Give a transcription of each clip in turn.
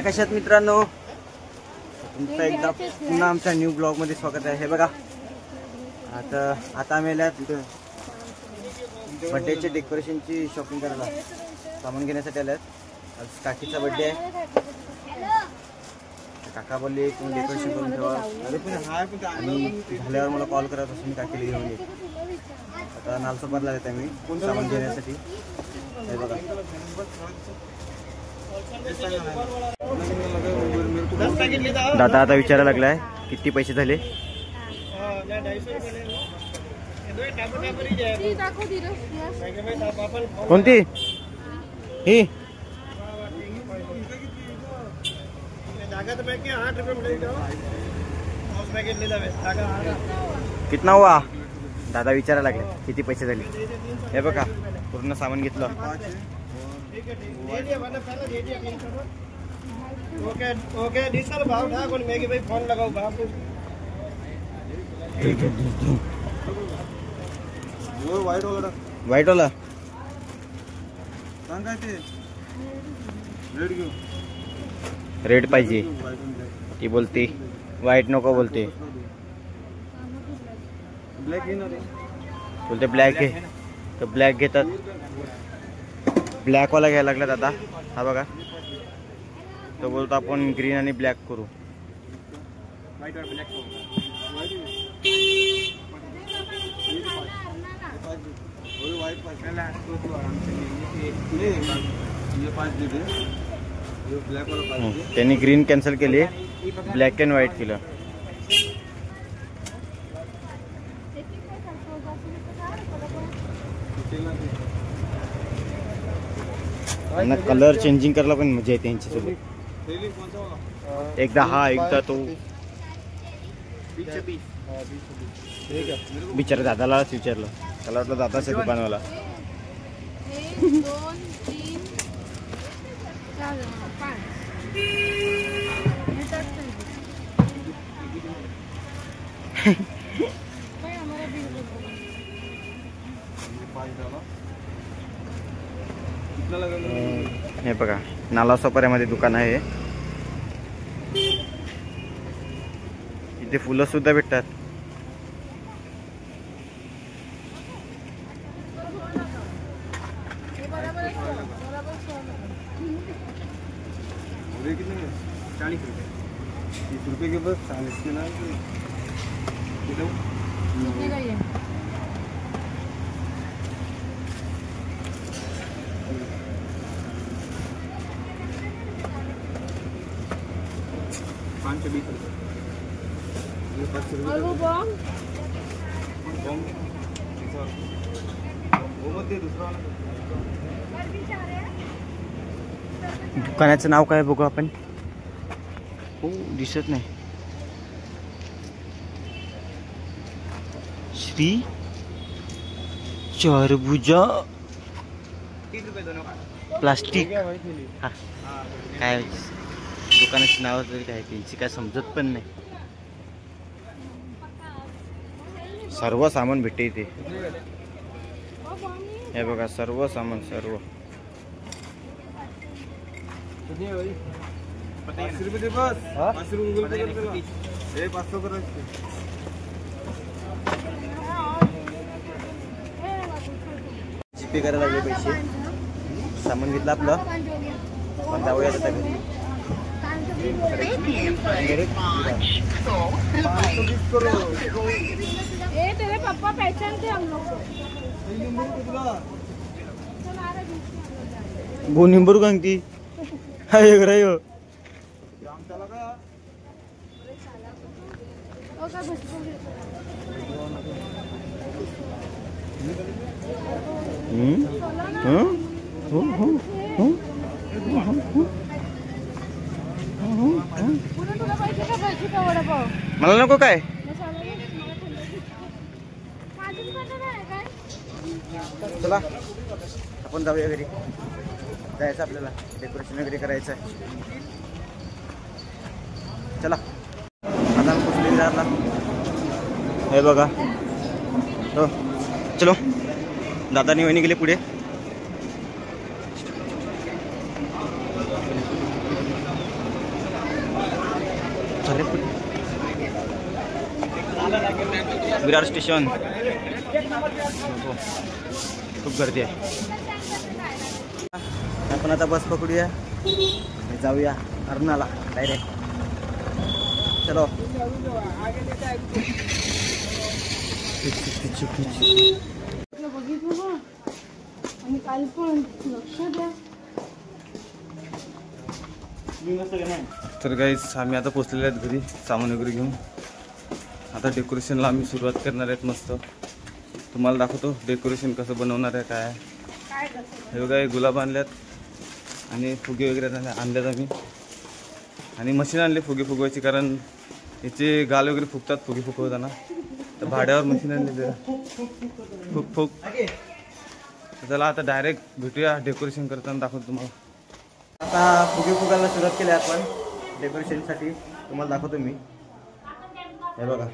कशा आहात मित्रांनो, तुमचं एकदा पुन्हा आमच्या न्यू ब्लॉग मध्ये स्वागत आहे। हे बघा आता आम्ही आल्यात बर्थडेचे डेकोरेशनची शॉपिंग करायला, सामान घेण्यासाठी आल्यात। आज काकीचा बर्थडे आहे। काका बोलले तुम्ही डेकोरेशन करून ठेवा आणि झाल्यावर मला कॉल करा, तसं मी काकीला घेऊन येईल। आता नालसोपारला आलेत आम्ही सामान घेण्यासाठी। हे बघा दादा आता विचारायला लागलाय किती पैसे झाले। कोणती ही कितना हुआ दादा विचारायला लागले किती पैसे झाले। हे बघा पूर्ण सामान घेतलं। ओके डीजल भाव था कोण मेगी भाई फोन लगाओ बाप वो व्हाईट वाला सांग काय ते रेड घेऊ। रेड पाहिजे ती बोलते, व्हाईट नको बोलते। ब्लॅक घेणार बोलते, ब्लॅक घे तर ब्लॅक घेतात। ब्लॅक वाला घ्यायला लागला दादा। हा बघा तो बोलतो आपण ग्रीन आणि ब्लॅक करू। व्हाईट और ब्लॅक त्यांनी ग्रीन कॅन्सल केले, ब्लॅक अँड व्हाईट केलं। त्यांना कलर चेंजिंग करायला पण मजा येते यांच्यासोबत। एकदा हा एकदा तो बिचारा दादालाच विचारलं, त्याला वाटलं दादाच आहे दुकानवाला। हे बघा नालासोपाऱ्यामध्ये दुकान आहे। इथे फुलं सुद्धा भेटतात। कितने 40 रुपये 30 रुपये के बस 40 के ना किलो कितने का ये 520 रुपये। ये 5 रुपये और वो बॉम वो मत दे दूसरा वाला। दुकानाचं नाव काय बघू आपण। हो दिसत नाही। श्री चारभुजा प्लास्टिक। हा काय दुकानाचं नाव तरी काय त्यांची काय समजत पण नाही। सर्व सामान भेटते इथे। हे बघा सर्व सामान सर्व। 5 रुपये दे बस। 5 रुपये गूगल पे कर। 500 करायचे जीपे करायला लागले पैसे। सामान घेतलं आपलं पण जाऊया आता घरी। तेरे पापा पहचानते हम लोग को। निंबर गंगती हाय रही हो। मला नको काय। चला आपण जाऊया घरी, जायचं आपल्याला डेकोरेशन वगैरे करायचं आहे। चला आता पुसली जायला। हे बघा हो चलो दादानी वहिनी गेले पुढे। विरार स्टेशन खूप गर्दी आहे. आपण आता बस पकडूया आणि जाऊया अर्नाला डायरेक्ट. चलो. बघितलं आणि काल पण लक्ष द्या. तर गाईस आम्ही आता पोचलेले आहेत घरी सामान वगैरे घेऊन. आता डेकोरेशनला आम्ही सुरुवात करणार आहेत. मस्त तुम्हाला दाखवतो डेकोरेशन कसं बनवणार आहे काय. हे बघा हे गुलाब आणल्यात आणि फुगे वगैरे आणल्यात आम्ही. आणि मशीन आणली फुगे फुगवायची कारण याचे गाल वगैरे फुगतात फुगे फुगवताना. तर भाड्यावर मशीन आणली फुग फुग. तर चला आता डायरेक्ट भेटूया डेकोरेशन करताना दाखवतो तुम्हाला. आता फुगे फुगायला सुरुवात केली आपण डेकोरेशनसाठी. तुम्हाला दाखवतो मी. हे बघा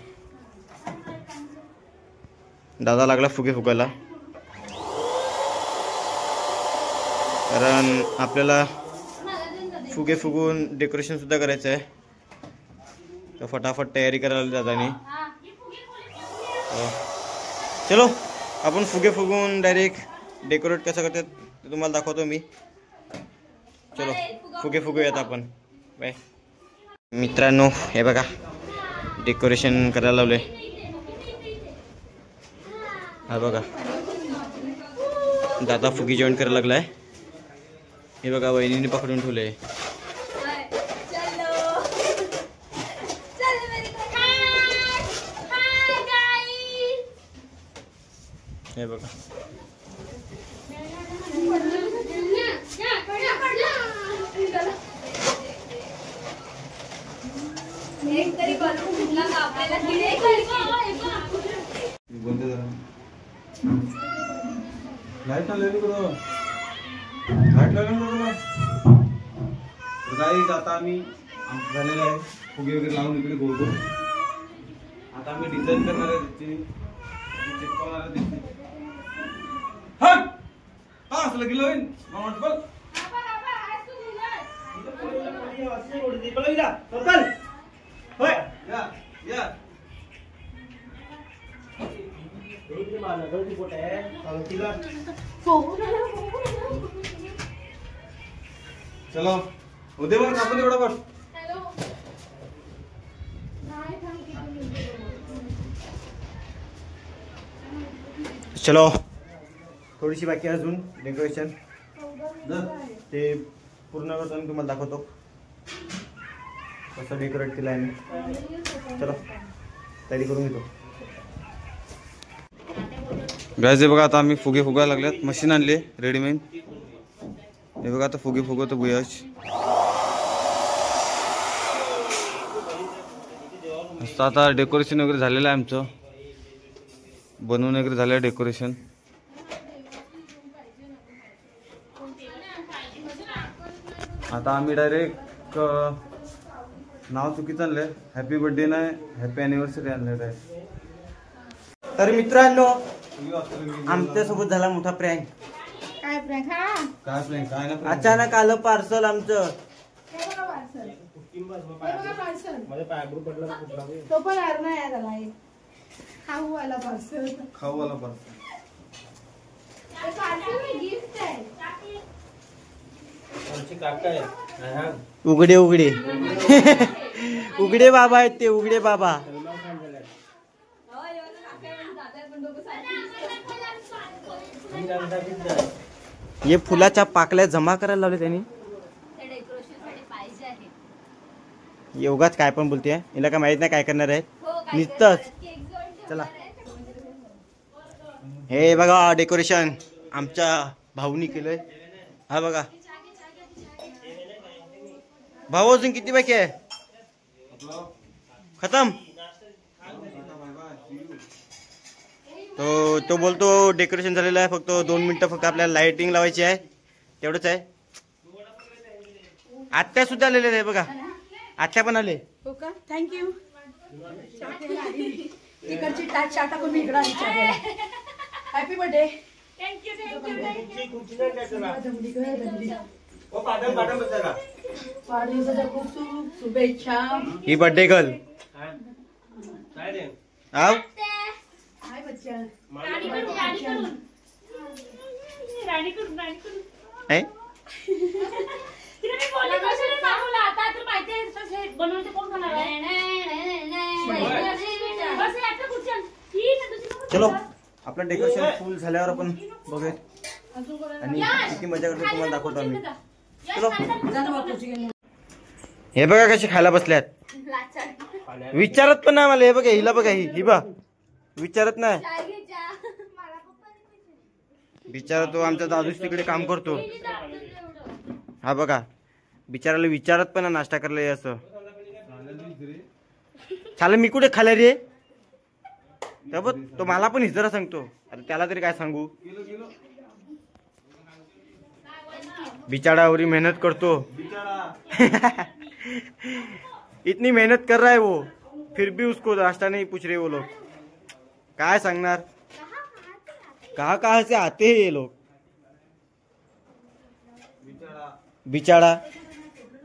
दादा लागला फुगे फुगायला कारण आपल्याला फुगे फुगून डेकोरेशन सुद्धा करायचं आहे. तर फटाफट तयारी करायला दादानी. चलो आपण फुगे फुगून डायरेक्ट डेकोरेट कसं करतात ते तुम्हाला दाखवतो मी. चलो फुगे फुगूयात आपण. बाय मित्रांनो. हे बघा डेकोरेशन करायला लावले. हा बघा दादा फुगी जॉईन करायला लागलाय. हे बघा वहिनीने पकडून ठेवले. हे बघा लाईट गाईज आता आम्ही झालेलं आहे फुगे वगैरे लावून इकडे गोल गोल. आता आम्ही डिझाईन करणार आहे असं गेलो चलो उद्या बघ आपण तेवढा बघ. चलो थोडीशी बाकी अजून डेकोरेशन ते पूर्ण करताना तुम्हाला दाखवतो कसं डेकोरेट केलं आहे. चलो तयारी करून घेतो. गायज हे बघा आता आम्ही फुगे फुगायला लागल्यात. मशीन आणले रेडीमेड. हे बघा आता फुगे फुगवतो बुयाच. आता डेकोरेशन वगैरे झालेलं आहे आमचं. बनवून वगैरे झालं आहे डेकोरेशन. आता आम्ही डायरेक्ट नाव चुकीचं आणलंय. हॅपी बर्थडे नाही हॅपी ॲनिव्हर्सरी आणलेलं आहे. तर मित्रांनो आमच्यासोबत झाला मोठा प्रँक. काय प्रँक? काय प्रँक? काय ना अचानक आलं पार्सल आमचं. तो पण अर्ना यार आला खाऊ वाला पार्सल. खाऊ वाला पार्सल. गिफ्ट आहे. उघडे उघडे उघडे बाबा आहेत ते. उघडे बाबा. हे फुलाच्या पाकल्या जमा करायला लावले त्यांनी. योगाच काय पण बोलते. हिला काय माहित नाही काय करणार आहे नुसतंच. चला हे बघा डेकोरेशन आमच्या भाऊनी केलंय. हा बघा भाऊ अजून किती बाकी आहे. खतम. तो बोलतो डेकोरेशन झालेलं आहे फक्त 2 मिनिटं फक्त आपल्याला लाइटिंग लावायची आहे तेवढंच आहे. आत्या सुद्धा आलेले आहे बघा. आत्या पण आले. हो का थँक्यू. इकडची टाच चाटा करून इकडे आली चहा. Happy birthday. Thank you thank you. वाढदिवसाच्या खूप खूप शुभेच्छा. ही बर्थडे गर्ल आव हाय बच्चा. ए? चलो आपलं डेकोरेशन फुल झाल्यावर आपण बघूया आणि किती मजा करतो तुम्हाला दाखवतो आम्ही. चलो हे बघा कशी खायला बसल्यात. विचारत पण नाही मला. हे बघा हिला बघा ही बा विचारत नाही. बिचारा तो आमचा दादूच तिकडे काम करतो. हा बघा बिचाराला विचारत पण नाही नाश्ता करायला असं. चाल मी कुठे खाल्ला रे. तो मला पण हिजरा सांगतो. अरे त्याला तरी काय सांगू. बिचारा एवढी मेहनत करतो. इतनी मेहनत कर रहा है वो फिर भी उसको नाश्ता नहीं पूछ रहे वो लोग. काय सांगणार. कहाँ से आते हैं ये लोग. बिचारा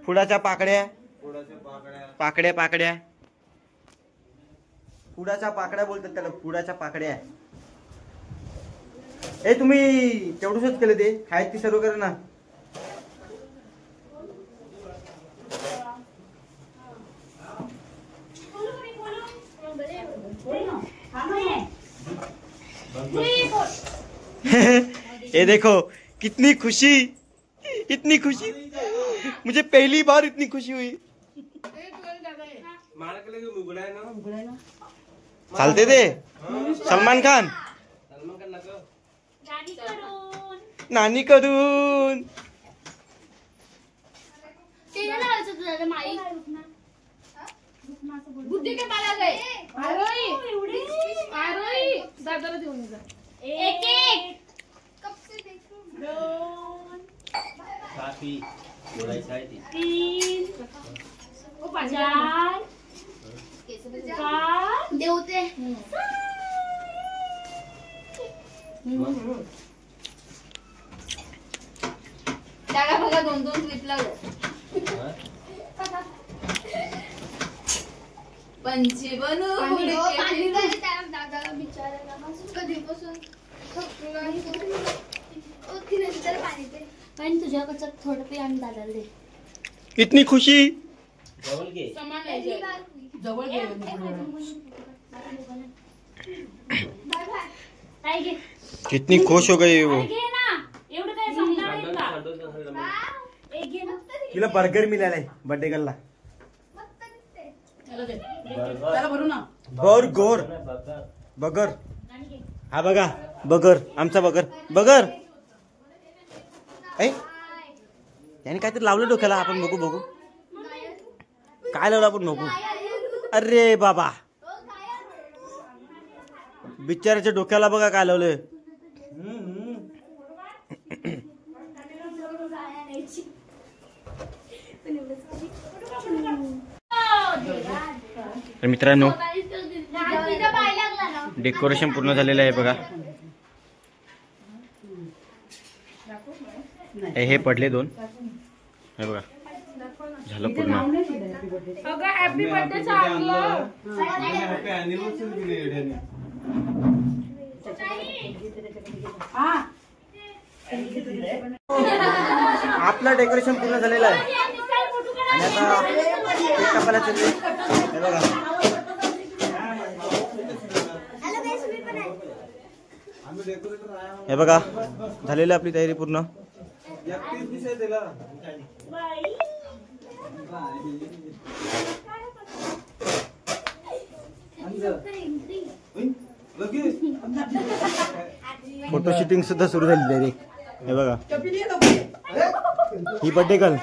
फुडाच्या पाकड्या पाकड्या फुडाच्या पाकड्या बोलतात त्याला. फुडाच्या पाकड्या. ए तुम्ही तेवढंच केलं ते खायची ती सर्व कर ना. ये देखो कितनी खुशी इतनी खुशी. मुझे पहली बार इतनी खुशी हुई. चालते ते सलमान खान नानी करून देवते त्याला बघा 2-2 क्लिप लावलं. पंची बनू दादाला बिचारायला कधीपासून पण तुझ्याकडचं थोडं पे आणि दादाला दे. इतनी खुशी. जवळ कितनी खुश हो गई वो. तिला बर्गर मिळालाय बर्थडे गर्लला. बगर हा बघा बगर आमचा बगर याने काहीतरी लावलं डोक्याला. आपण बघू काय लावलं आपण बघू. अरे बाबा बिचाराच्या डोक्याला बघा काय लावलंय. तर मित्रांनो डेकोरेशन पूर्ण झालेलं आहे बघा. हे पडले 2. हे बघा झालं पूर्ण. हॅपी बर्थडे सांगलं. आपलं डेकोरेशन पूर्ण झालेलं आहे आणि आता केक कापायला चालले. हे बघा हे बघा झालेली आपली तयारी पूर्ण. फोटो शूटिंग सुद्धा सुरू झालेली आहे. हे बघा ही बर्थडे गर्ल.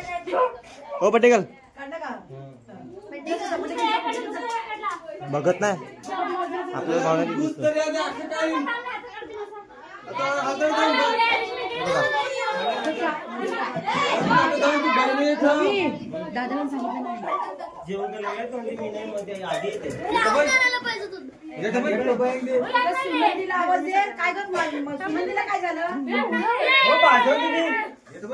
हो बर्थडे गर्ल बघत नाही आपल्याला भावना दिसत. दादाला सांगितलं आवाज दे. काय काय झालं. रोम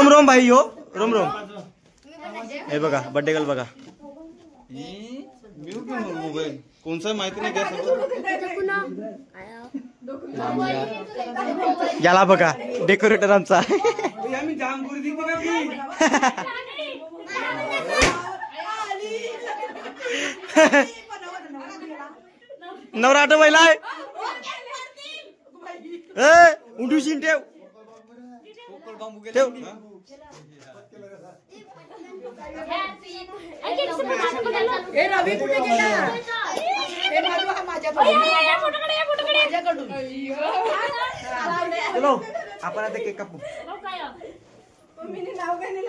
रोम भाई यो रोम रोम. हे बघा बर्थडे गर्ल बघा. कोणचं माहिती नाही घ्या. याला बघा डेकोरेटर आमचा. नवरा आठवायलाय. उंडूशीन ठेव ठेव. रवी कुठे गेला? चलो आपण आता केक कापू.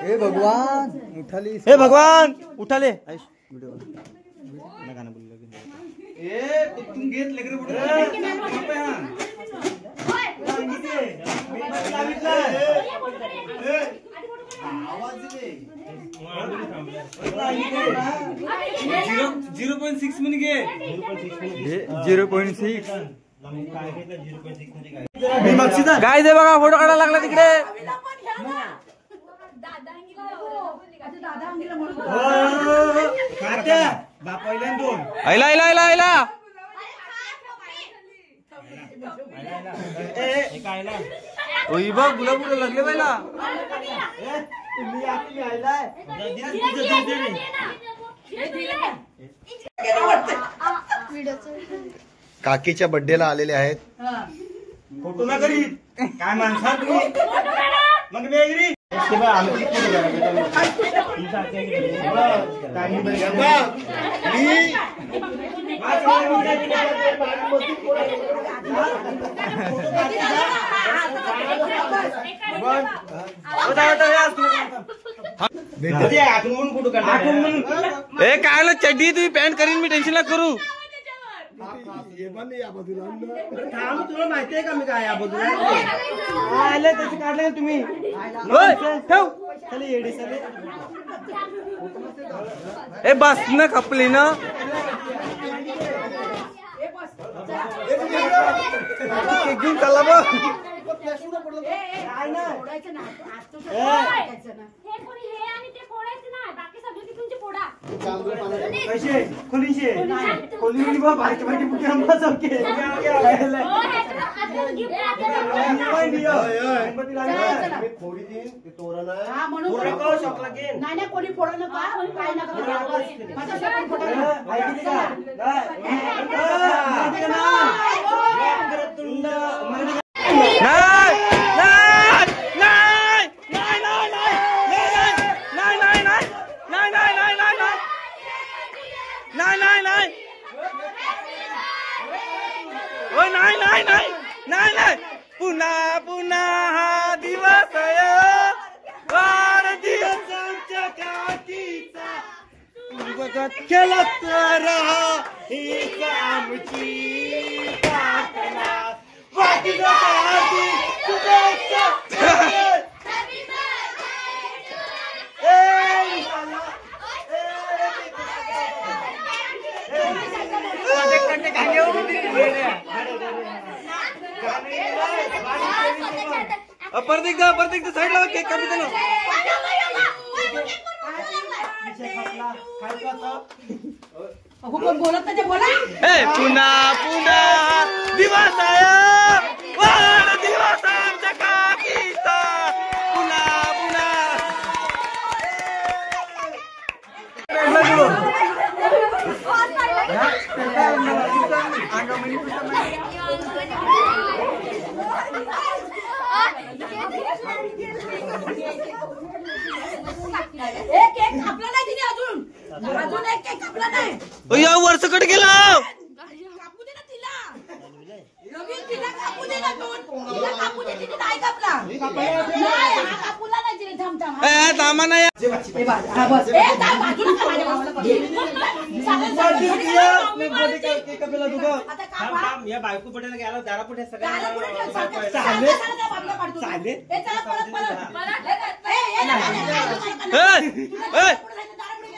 हे भगवान उठाली. हे भगवान उठाले. व्हिडिओ गाणं बोललं तुम घेत लेकर काय दे बघा फोटो काढायला लागला तिकडे. आयला आयला आयला आयला. बघ गुला गुला लागले पहिला. काकीच्या बर्थडेला आलेले आहेत. फोटो ना करी काय माणसा तुम्ही. मग मी ऐकली काय चड्डी तुम्ही पॅन्ट करीन मी टेन्शन ना करू. तुला माहितीये का मी काय या बाजूला त्याचे काढले तुम्ही. ए बस न खपली ना. घेऊन चालला बघ. पैसे खोलीशे खोली बारके बारके पुढे आंबा चौके. नाही कोणी फोडा नका काय नका. पुन्हा पुन्हा हा दिवस वाढदिवसांच्या काकीचा खेळत राहा हीच आमची प्रार्थना. वाढदिवसाची शुभेच्छा. परत एकदा साईड लावा केक कापी देणं. बोलत नाही बोला. पुन्हा पुन्हा दिवस वाढदिवस आमच्या काकीचा. पुन्हा पुन्हा केक कापला नाही तिने अजून एक केक कापला नाही. या वर्षकडे गेला. कापू दे ना तिला. रवी तिला कापू दे ना. तिला कापू दे. तिने नाही कापला. कापूला नाही तिने. थांब थांब. थांबा नाही. या बायको पटेला गेला दारा पुढे चालेल.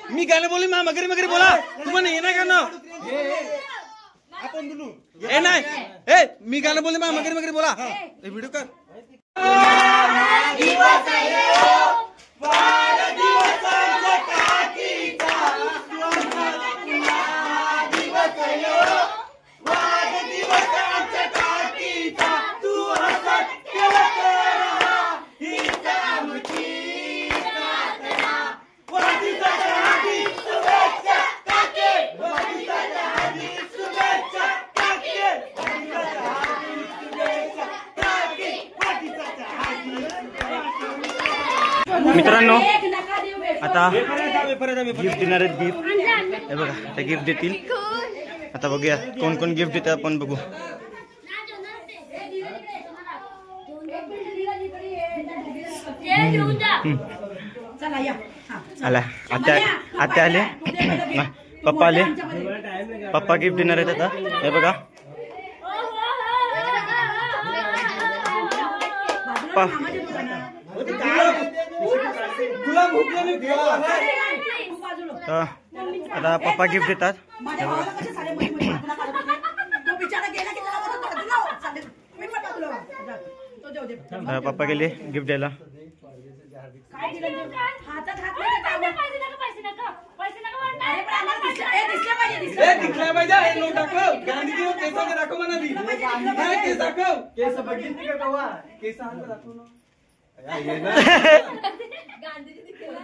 मी गाणं बोलू मा मगरी मगरी बोला तुम्हाला ये नाही गाणं ए नाही ए मी गाणं बोलले मा मगरी मगरी बोला व्हिडिओ कर मित्रांनो आता गिफ्ट देणार आहेत गिफ्ट हे बघा आता गिफ्ट देतील आता बघूया कोण कोण गिफ्ट देतात आपण बघू आला आता आता आले पप्पा आले पप्पा गिफ्ट देणार आहेत आता हे बघा आता पप्पा गिफ्ट देतात पप्पा गेले गिफ्ट द्यायला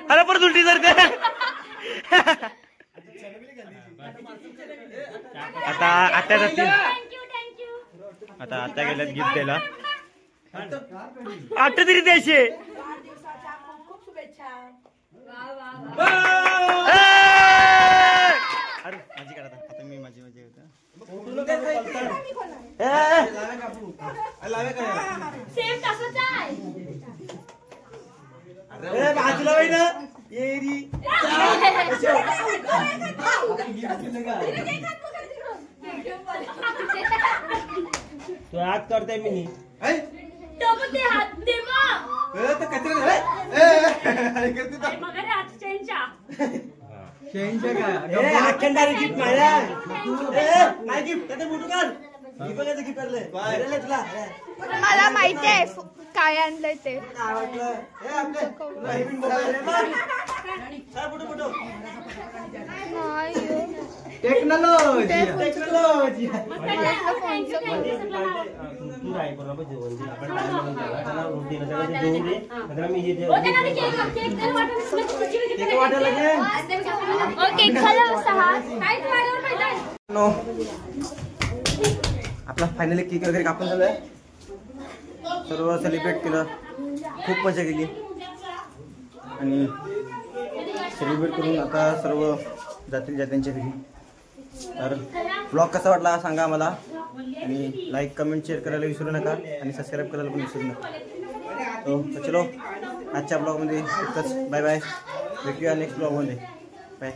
अरे परत उलटी जर आता आत्या जातील आता आत्या गेल्यात गिफ्ट द्यायला आत्या तरी द्यायचे अरे माझी करा आता मी माझी माझी बाजूला तो आज करते मी मला माहिती आहे काय आणलंय ते टेक्नॉलॉजी आपला फायनली केक वगैरे कापून झालाय सर्व सेलिब्रेट केलं खूप मजा केली आणि सेलिब्रेट करून आता सर्व जातील त्यांच्या घरी तर ब्लॉग कसा वाटला सांगा आम्हाला आणि लाईक कमेंट शेअर करायला विसरू नका आणि सबस्क्राईब करायला पण विसरू नका तो चलो आजच्या ब्लॉगमध्ये इतकंच बाय बाय भेटूया नेक्स्ट ब्लॉगमध्ये बाय